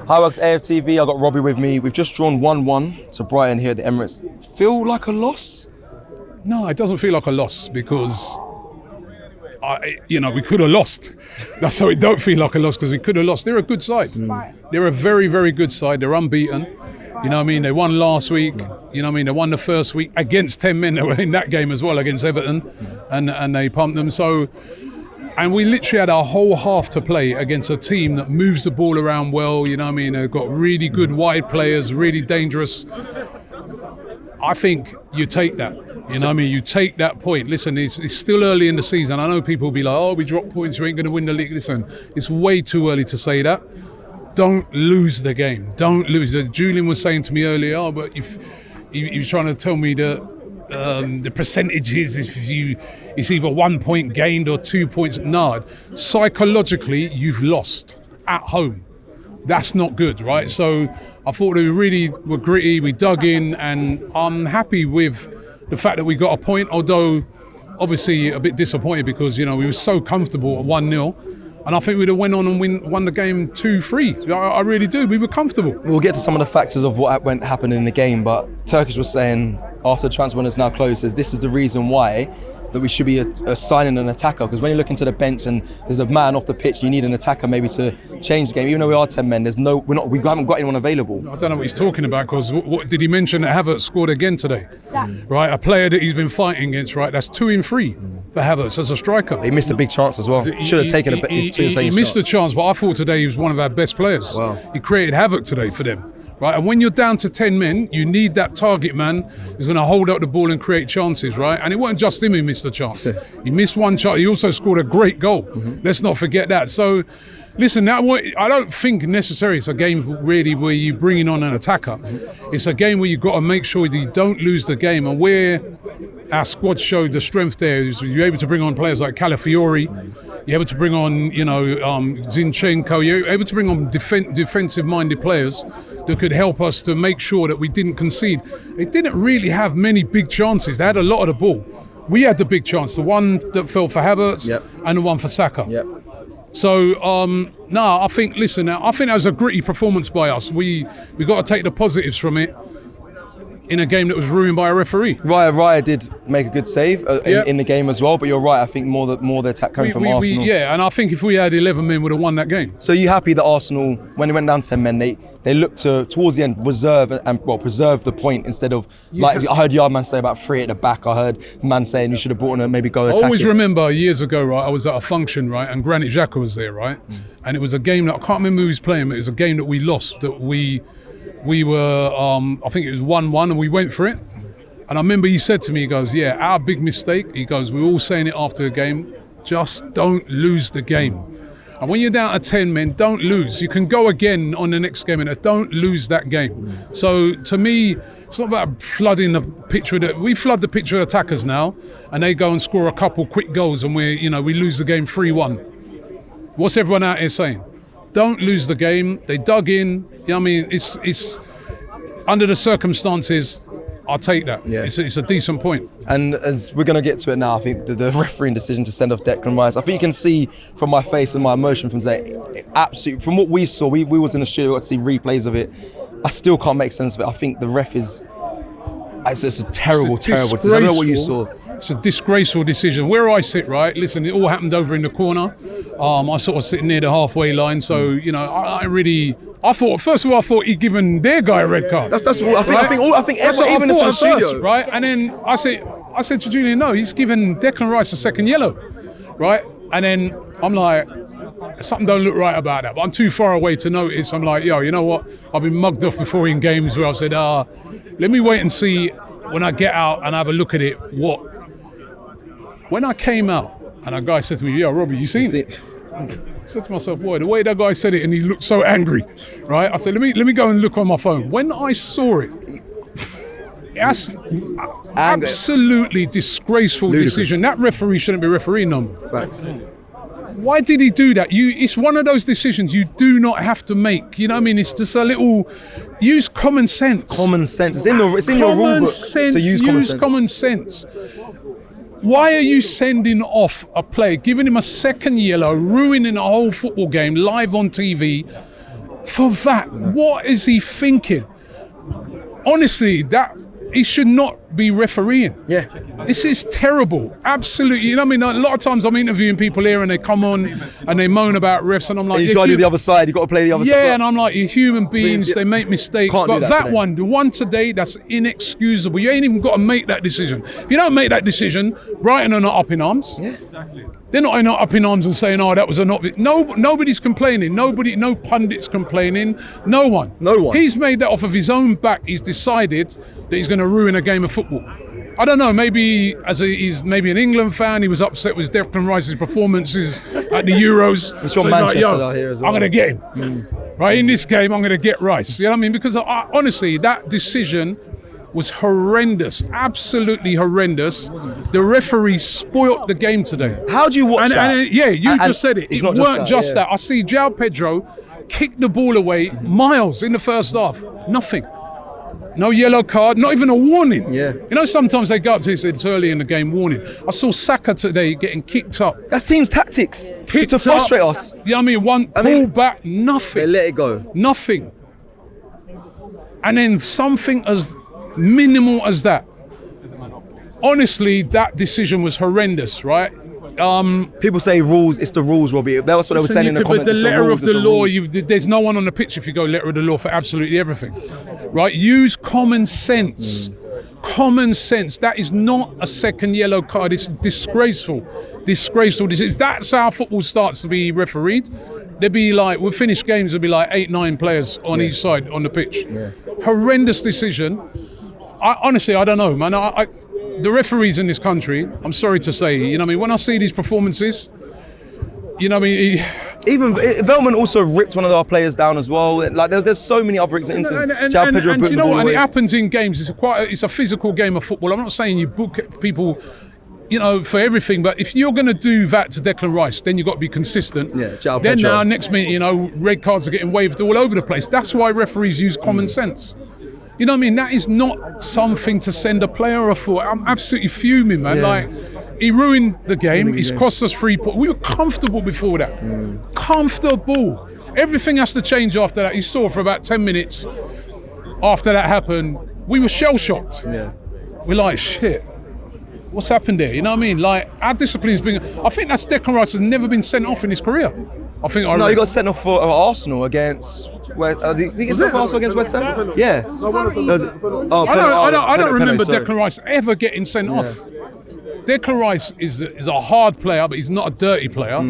Hi, welcome to AFTV. I've got Robbie with me. We've just drawn 1-1 to Brighton here at the Emirates. Feel like a loss? No, it doesn't feel like a loss because, we could have lost. That's how it don't feel like a loss, because we could have lost. They're a good side. They're a very, very good side. They're unbeaten. You know what I mean? They won last week. You know what I mean? They won the first week against 10 men. They were in that game as well against Everton, and they pumped them. So, and we literally had our whole half to play against a team that moves the ball around well. You know what I mean? They've got really good wide players, really dangerous. I think you take that. You know what I mean? You take that point. Listen, it's still early in the season. I know people will be like, oh, we dropped points, we ain't going to win the league. Listen, it's way too early to say that. Don't lose the game. Don't lose. Julian was saying to me earlier, but if he was trying to tell me that the percentages, it's either 1 point gained or 2 points. No, psychologically, you've lost at home. That's not good, right? So I thought they really were gritty. We dug in, and I'm happy with the fact that we got a point, although obviously a bit disappointed because, we were so comfortable at 1-0. And I think we'd have went on and won the game 2-3. I really do. We were comfortable. We'll get to some of the factors of what happened in the game, but Turkish was saying, after the transfer window is now closed, says this is the reason why that we should be signing an attacker, because when you look into the bench and there's a man off the pitch, you need an attacker maybe to change the game. Even though we are 10 men, we haven't got anyone available. I don't know what he's talking about, because what did he mention that Havertz scored again today? Right, a player that he's been fighting against, right? That's 2 in 3 for Havertz as a striker. He missed a big chance as well. Should have taken his 2 He missed a chance, but I thought today he was one of our best players. Wow. He created havoc today for them. Right, and when you're down to 10 men, you need that target man who's going to hold up the ball and create chances, right? And it wasn't just him who missed the chance. He missed one chance. He also scored a great goal. Let's not forget that. So, listen, I don't think necessarily it's a game really where you're bringing on an attacker. It's a game where you've got to make sure that you don't lose the game. And where our squad showed the strength there is you're able to bring on players like Calafiori. You're able to bring on, Zinchenko. You're able to bring on defensive-minded players that could help us to make sure that we didn't concede. They didn't really have many big chances. They had a lot of the ball. We had the big chance, the one that fell for Havertz and the one for Saka. Yep. So, I think that was a gritty performance by us. We got to take the positives from it in a game that was ruined by a referee. Raya did make a good save in the game as well, but you're right, I think more the attack coming from Arsenal. And I think if we had 11 men, we'd have won that game. So you happy that Arsenal, when they went down to 10 men, they looked to, towards the end, preserve the point instead of, like I heard Yardman say about 3 at the back. I heard man saying you should have brought in maybe go attacking. I always remember years ago, right, I was at a function, right, and Granit Xhaka was there, right? And it was a game that, I can't remember who he was playing, but it was a game that we lost, that we were, I think it was 1-1, and we went for it. And I remember he said to me, he goes, our big mistake, he goes, we're all saying it after the game, just don't lose the game. And when you're down to 10 men, don't lose. You can go again on the next game, and don't lose that game. So to me, it's not about flooding the pitch we flood the pitch with attackers now, and they go and score a couple quick goals, and we lose the game 3-1. What's everyone out here saying? Don't lose the game. They dug in. It's under the circumstances, I'll take that. Yeah. It's a decent point. And as we're going to get to it now, I think the refereeing decision to send off Declan Rice, I think you can see from my face and my emotion from today, absolutely, from what we saw, we was in the studio, got to see replays of it. I still can't make sense of it. I think the ref it's a terrible decision. I don't know what you saw. It's a disgraceful decision. Where I sit, right, listen, it all happened over in the corner. I sort of sitting near the halfway line, so, I thought, first of all, he'd given their guy a red card. That's what I think everyone, even in the studio. Right, and then I said to Julian, no, he's given Declan Rice a second yellow, right? And then I'm like, something don't look right about that, but I'm too far away to notice. I'm like, you know what? I've been mugged off before in games where I've said, let me wait and see when I get out and have a look at it, what. When I came out, and a guy said to me, Robbie, you seen it? I said to myself, boy, the way that guy said it, and he looked so angry, right? I said, let me go and look on my phone. When I saw it, that's absolutely disgraceful decision. That referee shouldn't be refereeing them. Facts. Why did he do that? It's one of those decisions you do not have to make. You know what I mean? It's just a little. Use common sense. Common sense. It's in your rule book. So use common sense. Why are you sending off a player, giving him a second yellow, ruining a whole football game live on TV? For that, what is he thinking? Honestly, that he should not be refereeing. Yeah. This is terrible. Absolutely. You know what I mean? A lot of times I'm interviewing people here and they come on and they moan about refs and I'm like, You got to do the other side. You got to play the other side. Yeah, and I'm like, you're human beings. They make mistakes. Can't do But that today. the one today, that's inexcusable. You ain't even got to make that decision. If you don't make that decision, Brighton are not up in arms. Yeah, exactly. They're not up in arms and saying, "Oh, that was a not." No, nobody's complaining. No pundits complaining. No one. No one. He's made that off of his own back. He's decided that he's going to ruin a game of football. I don't know. Maybe he's maybe an England fan. He was upset with Declan Rice's performances at the Euros. He's from Manchester here as well. I'm going to get him. Right in this game, I'm going to get Rice. You know what I mean? Because honestly, that decision was horrendous, absolutely horrendous. The referee spoilt the game today. How do you watch that? And you just said it. It weren't just that. I see João Pedro kick the ball away miles in the first half. Nothing. No yellow card, not even a warning. Yeah. You know, sometimes they go up to you, it's early in the game, warning. I saw Saka today getting kicked up. That's team's tactics to frustrate us. You know what I mean? Pull back, nothing. They let it go. Nothing. And then something as minimal as that. Honestly, that decision was horrendous, right? People say rules, it's the rules, Robbie. That's what they were saying in the comments. But the letter of the law, there's no one on the pitch if you go letter of the law for absolutely everything, right? Use common sense. Common sense. That is not a second yellow card. It's disgraceful. Disgraceful. If that's how football starts to be refereed, there'd be like, we'll finish games, there'd be like 8-9 players on each side on the pitch. Yeah. Horrendous decision. Honestly, I don't know, man. The referees in this country, I'm sorry to say, you know what I mean, when I see these performances, you know what I mean? Even Veltman also ripped one of our players down as well. Like there's so many other instances. And you know what? And it happens in games. It's a physical game of football. I'm not saying you book people, you know, for everything, but if you're going to do that to Declan Rice, then you've got to be consistent. Yeah, João then Pedro. Now, next minute, you know, red cards are getting waved all over the place. That's why referees use common sense. You know what I mean? That is not something to send a player off for. I'm absolutely fuming, man. Yeah. Like, he ruined the game. He's cost us 3 points. We were comfortable before that. Comfortable. Everything has to change after that. You saw for about 10 minutes after that happened, we were shell-shocked. Yeah. We're like, shit. What's happened there? You know what I mean? Like, our discipline's been... I think that's Declan Rice has never been sent off in his career. No, he got sent off for Arsenal against... Did he get sent off Arsenal against West Ham? Yeah. I don't remember Declan Rice ever getting sent off. Declan Rice is a hard player, but he's not a dirty player.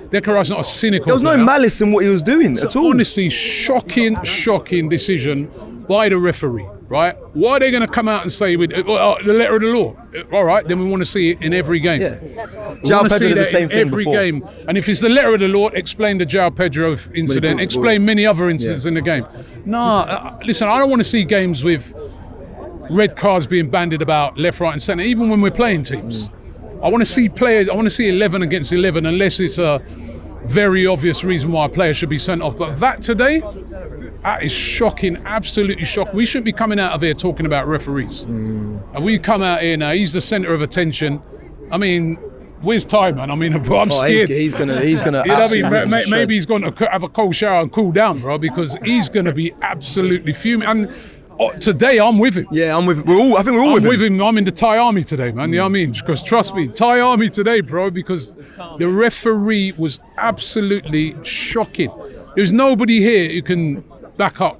Declan Rice is not a cynical player. There was no malice in what he was doing at all. Honestly, shocking decision by the referee. Right? Why are they going to come out and say with the letter of the law? All right, then we want to see it in every game. Yeah. João Pedro did the same thing every game. And if it's the letter of the law, explain the João Pedro incident. Explain many other incidents in the game. Listen, I don't want to see games with red cards being bandied about left, right, and centre. Even when we're playing teams, I want to see players. I want to see 11 against 11, unless it's a very obvious reason why a player should be sent off. But that today. That is shocking, absolutely shocking. We shouldn't be coming out of here talking about referees. And we come out here now, he's the centre of attention. I mean, where's Ty, man? I mean, I'm scared. He's gonna you know what I mean? Maybe he's going to have a cold shower and cool down, bro, because he's going to be absolutely fuming. And today, I'm with him. Yeah, I'm with him. I think we're all with him. I'm in the Thai army today, man. You know what I mean? Because trust me, Thai army today, bro, because the referee was absolutely shocking. There's nobody here who can back up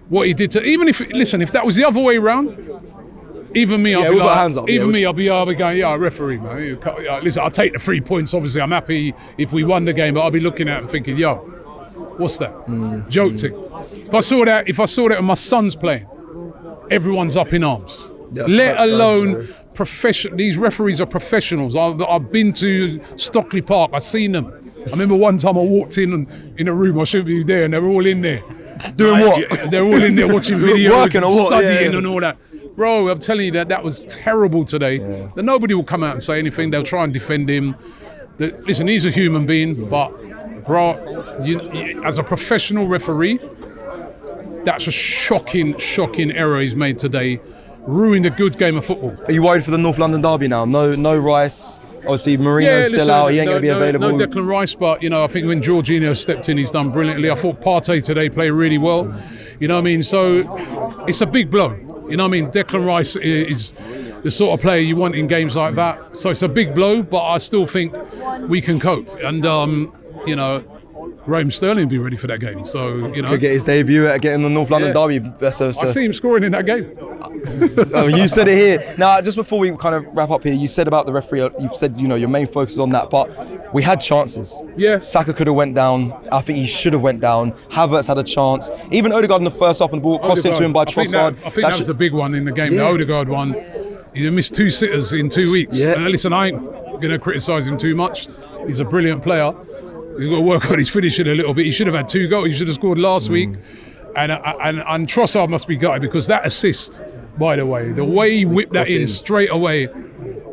what he did to, even if that was the other way around, even me, I'll be like, hands up. I'll be going, referee, man. Listen, I'll take the 3 points. Obviously, I'm happy if we won the game, but I'll be looking at it and thinking, what's that? Joke thing. If I saw that when my son's playing, everyone's up in arms. Let alone professional. These referees are professionals. I've been to Stockley Park. I've seen them. I remember one time I walked in a room, I shouldn't be there, and they were all in there. Doing what? They're all in there watching videos and studying and all that. Bro, I'm telling you that was terrible today. That nobody will come out and say anything. They'll try and defend him. Listen, he's a human being, but bro, as a professional referee, that's a shocking error he's made today. ruined a good game of football. Are you worried for the North London derby now? No Rice. Obviously, Mourinho's still out. He ain't going to be available. No Declan Rice, but I think when Jorginho stepped in, he's done brilliantly. I thought Partey today played really well. You know what I mean? So it's a big blow. You know what I mean? Declan Rice is the sort of player you want in games like that. So it's a big blow, but I still think we can cope. And Raheem Sterling will be ready for that game. So could get his debut at getting the North London derby. I see him scoring in that game. You said it here. Now, just before we kind of wrap up here, you said about the referee. You said your main focus is on that, but we had chances. Yeah. Saka could have went down. I think he should have went down. Havertz had a chance. Even Odegaard in the first half, and the ball crossed into him by Trossard. I think that was a big one in the game. The Odegaard one. He missed 2 sitters in 2 weeks. Yeah. Listen, I ain't going to criticise him too much. He's a brilliant player. He's got to work on his finishing a little bit. He should have had 2 goals. He should have scored last week. And Trossard must be gutted because that assist, by the way he whipped that in straight away.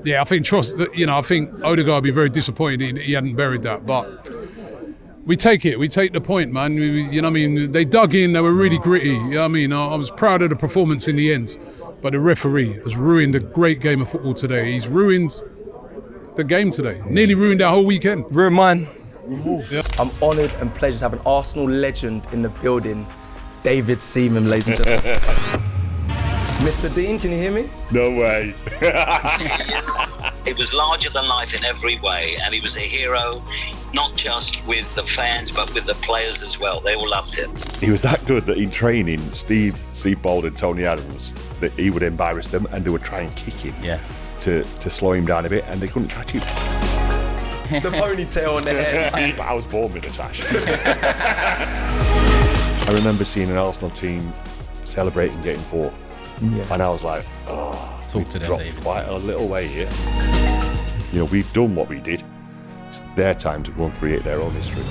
Yeah, I think I think Odegaard would be very disappointed he hadn't buried that. But we take it. We take the point, man. They dug in. They were really gritty. You know what I mean? I was proud of the performance in the end. But the referee has ruined a great game of football today. He's ruined the game today. Nearly ruined our whole weekend. Ruined mine. Yeah. I'm honoured and pleased to have an Arsenal legend in the building, David Seaman, ladies and gentlemen. Mr. Dean, can you hear me? No way. It was larger than life in every way, and he was a hero, not just with the fans, but with the players as well. They all loved him. He was that good that in training, Steve Bold and Tony Adams, that he would embarrass them and they would try and kick him to slow him down a bit, and they couldn't catch him. The ponytail on the head. But I was born with a tash. I remember seeing an Arsenal team celebrating getting 4. Yeah. And I was like, Talk to them, dropped David. quite a little way here. We've done what we did. It's their time to go and create their own history.